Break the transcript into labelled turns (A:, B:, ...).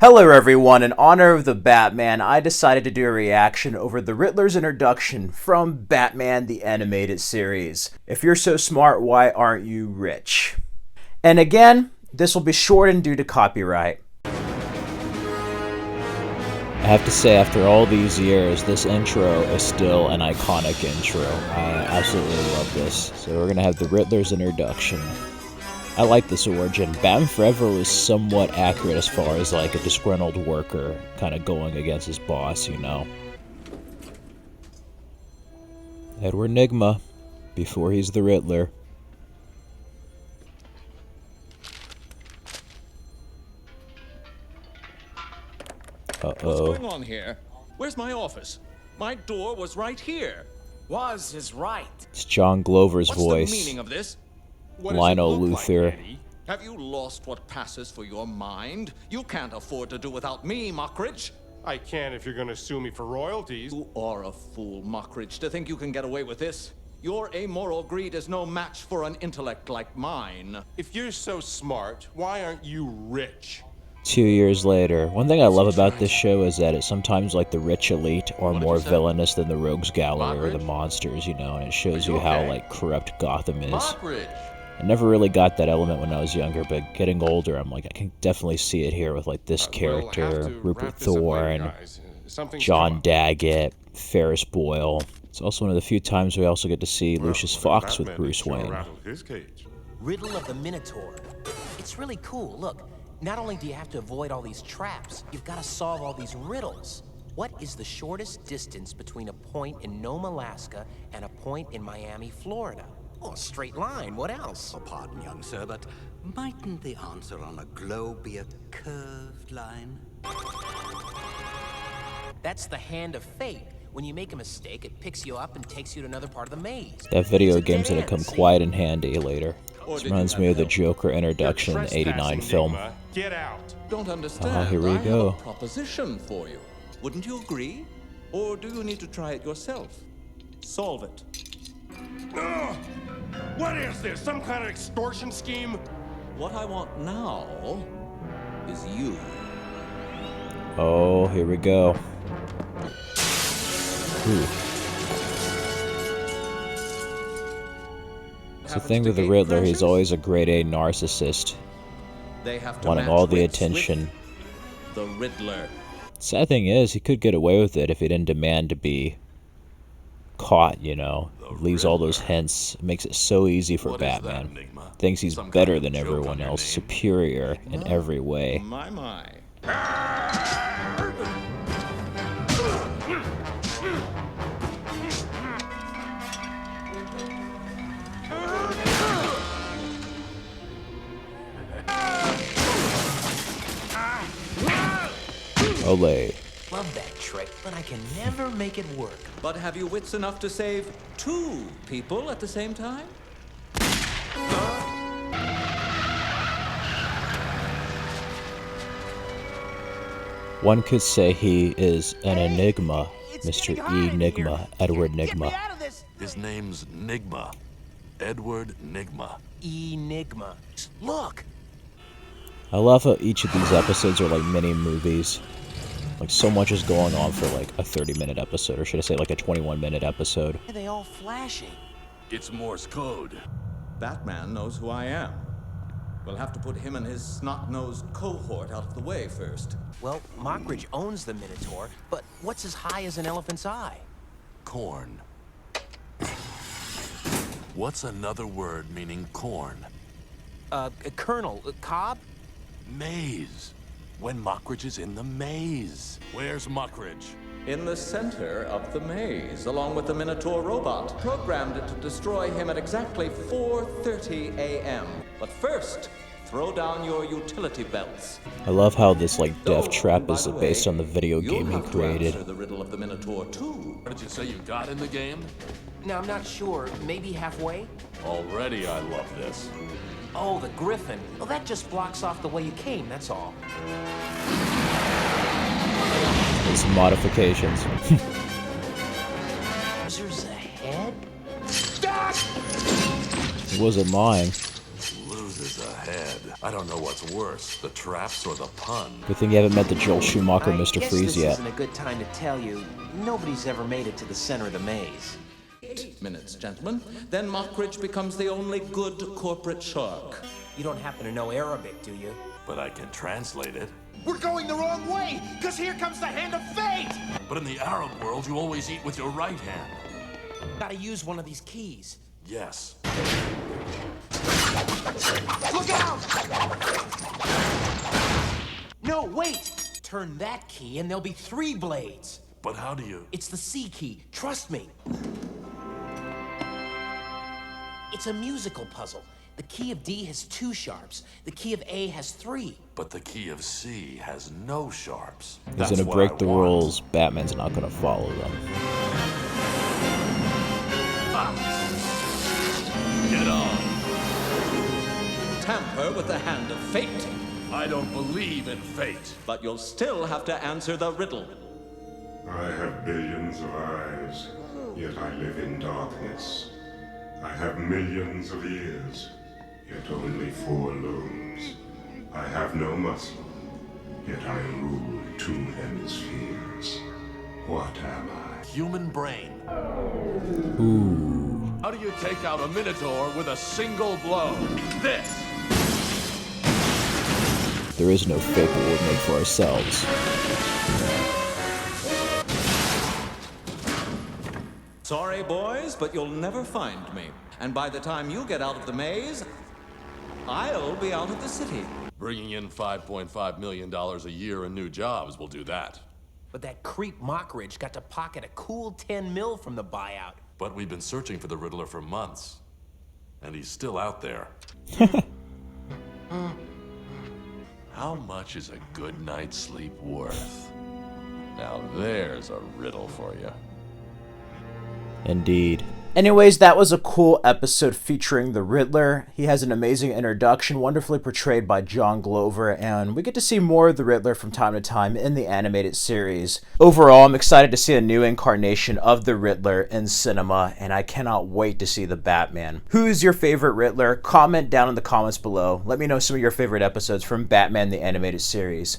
A: Hello everyone, in honor of the Batman, I decided to do a reaction over the Riddler's introduction from Batman the Animated Series. If you're so smart, why aren't you rich? And again, this will be shortened due to copyright.
B: I have to say, after all these years, this intro is still an iconic intro. I absolutely love this. So we're gonna have the Riddler's introduction. I like this origin. Batman Forever was somewhat accurate as far as like a disgruntled worker kind of going against his boss, you know. Edward Nygma, before he's the Riddler.
C: What's going on here? Where's my office? My door was right here.
D: Was is right.
B: It's John Glover's voice.
C: What's the meaning of this? What
B: Lionel
C: does it look
B: Luthor.
C: like, Eddie? Have you lost what passes for your mind? You can't afford to do without me, Mockridge.
E: I can if you're gonna sue me for royalties.
C: You are a fool, Mockridge, to think you can get away with this. Your amoral greed is no match for an intellect like mine.
E: If you're so smart, why aren't you rich?
B: 2 years later. One thing I love about this show is that it's sometimes like the rich elite are more villainous than the rogues gallery or the monsters, you know, and it shows you how like corrupt Gotham is. I never really got that element when I was younger, but getting older, I'm like, I can definitely see it here with like this character, Rupert Thorne, John Daggett, Ferris Boyle. It's also one of the few times we also get to see Lucius Fox with Bruce Wayne.
D: Riddle of the Minotaur. It's really cool. Look, not only do you have to avoid all these traps, you've got to solve all these riddles. What is the shortest distance between a point in Nome, Alaska, and a point in Miami, Florida? Oh, a straight line. What else?
F: Oh, pardon, young sir, but mightn't the answer on a globe be a curved line?
D: That's the hand of fate. When you make a mistake, it picks you up and takes you to another part of the maze.
B: That video
D: It's a
B: game's
D: dead
B: gonna come
D: end, see?
B: quite in handy later. This reminds me of the Joker introduction in the '89 film.
E: Get out.
C: Don't understand.
B: Here we
C: I
B: go.
C: have a proposition for you. Wouldn't you agree? Or do you need to try it yourself? Solve it.
E: Ugh! What is this? Some kind of extortion scheme?
C: What I want now is you.
B: Oh, here we go. Ooh. It's the thing with the Riddler, he's always a grade A narcissist,
C: They have to
B: wanting
C: match
B: all the
C: wits
B: attention.
C: with the Riddler.
B: Sad thing is, he could get away with it if he didn't demand to be caught, you know. Leaves all those hints, makes it so easy for Batman. Thinks he's better than everyone else, superior in every way.
C: My.
B: Olay.
D: Love that trick, but I can never make it work.
C: But have you wits enough to save two people at the same time?
B: One could say he is an enigma, Mr. Enigma, Edward Nygma.
G: His name's Nygma. Edward Nygma.
D: Enigma. Look!
B: I love how each of these episodes are like mini movies. Like so much is going on for like a 30-minute episode, or should I say like a 21-minute episode.
D: Are they all flashing?
G: It's Morse code.
C: Batman knows who I am. We'll have to put him and his snot-nosed cohort out of the way first.
D: Well, Mockridge owns the Minotaur, but what's as high as an elephant's eye?
G: Corn. What's another word meaning corn?
D: A kernel, cob?
G: Maze. When Mockridge is in the maze. Where's Mockridge?
C: In the center of the maze, along with the Minotaur robot, programmed to destroy him at exactly 4:30 a.m. But first, throw down your utility belts.
B: I love how this like death
C: Oh,
B: trap
C: and by
B: is
C: the
B: based
C: way,
B: on the video
C: you'll
B: game he
C: have to
B: created.
C: answer the riddle of the Minotaur too.
G: What did you say you got in the game?
D: Now, I'm not sure. Maybe halfway?
G: Already I love this.
D: Oh, the griffin. Well, that just blocks off the way you came, that's all.
B: It's modifications.
D: There's a head?
B: It wasn't mine.
G: Loses a head. I don't know what's worse, the traps or the pun.
B: Good thing you haven't met the Joel Schumacher Mr. Freeze
D: this
B: yet.
D: isn't a good time to tell you. Nobody's ever made it to the center of the maze.
C: 8 minutes, gentlemen. Then Mockridge becomes the only good corporate shark.
D: You don't happen to know Arabic, do you?
G: But I can translate it.
E: We're going the wrong way, because here comes the hand of fate!
G: But in the Arab world, you always eat with your right hand.
D: Gotta use one of these keys.
G: Yes.
D: Look out! No, wait! Turn that key and there'll be 3 blades.
G: But how do you...
D: It's the C key, trust me. It's a musical puzzle. The key of D has 2 sharps. The key of A has 3.
G: But the key of C has no sharps.
B: He's
G: That's
B: gonna
G: what
B: break
G: I
B: the
G: want.
B: rules. Batman's not gonna follow them.
G: Get on.
C: Tamper with the hand of fate.
G: I don't believe in fate.
C: But you'll still have to answer the riddle.
E: I have billions of eyes, yet I live in darkness. I have millions of ears, yet only 4 lobes. I have no muscle, yet I rule 2 hemispheres. What am I?
G: Human brain.
B: Ooh.
G: How do you take out a Minotaur with a single blow? This!
B: There is no fate that we'll make for ourselves.
C: Sorry, boys, but you'll never find me. And by the time you get out of the maze, I'll be out of the city.
G: Bringing in $5.5 million a year in new jobs will do that.
D: But that creep Mockridge got to pocket a cool 10 mil from the buyout.
G: But we've been searching for the Riddler for months. And he's still out there. How much is a good night's sleep worth? Now there's a riddle for you.
B: Indeed.
A: Anyways, that was a cool episode featuring the Riddler. He has an amazing introduction, wonderfully portrayed by John Glover, and we get to see more of the Riddler from time to time in the animated series. Overall, I'm excited to see a new incarnation of the Riddler in cinema, and I cannot wait to see the Batman. Who's your favorite Riddler? Comment down in the comments below. Let me know some of your favorite episodes from Batman the Animated Series.